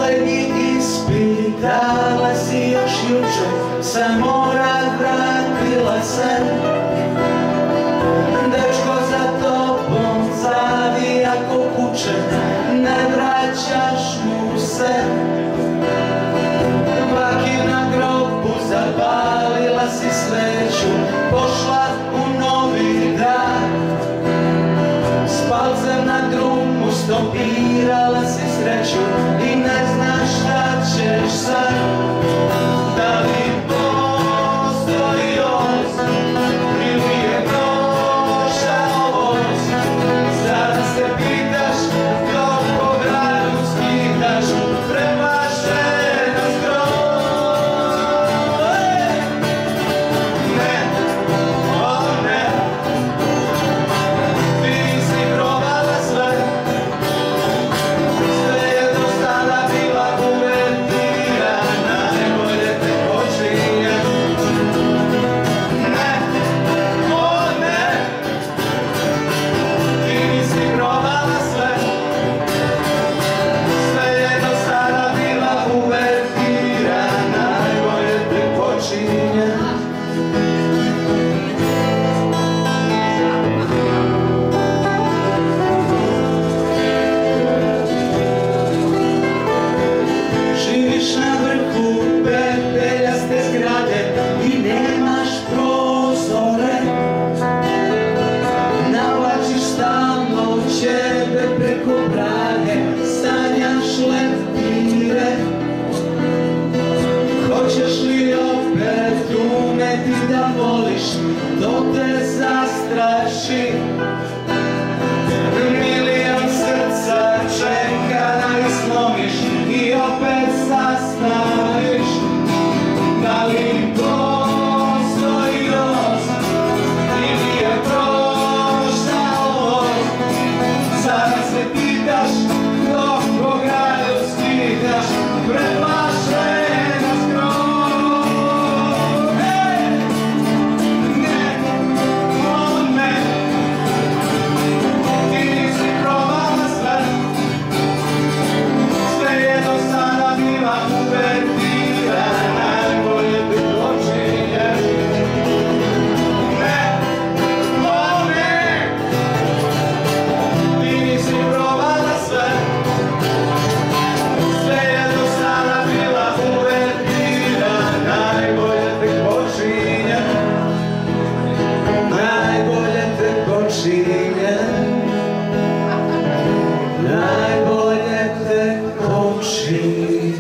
Poslednji ispit dala si još juče, sa mora vratila se. Dečko za tobom zavija ko kuće, ne vraćaš mu se. Baki na grobu zapalila si sveću, pošla u novi dan. S palcem na drumu stopirala si sreću i ne znaš šta ćeš sad. Da li postoji os ili je prošao voz? Sada se pitaš dok po gradu skitaš, preplašena skroz. Ne, o ne, ti si probala sve, sve je do sada bila uvertira, najbolje te počinje. Ne, o ne, ti nisi probala sve, sve je do sada bila uvertira, najbolje te počinje. Živiš na vrhu pepeljaste zgrade i nemaš prozore. Navlačiš stalno ćebe preko brade, sanjaš leptire. Hoćeš li opet umeti da voliš, dok te zastraši? Milion srca čeka da ih slomiš i opet sastaviš. Da li postoji os ili je prošao voz? Sada se pitaš dok po gradu skitaš, preplašena skroz. Ne, ne, o ne, ti nisi probala sve, sve je do sada bila uvertira, najbolje te počinje. Ne, o ne, ti nisi probala sve, sve je do sada bila uvertira, najbolje te počinje. Najbolje te počinje. Najbolje te počinje.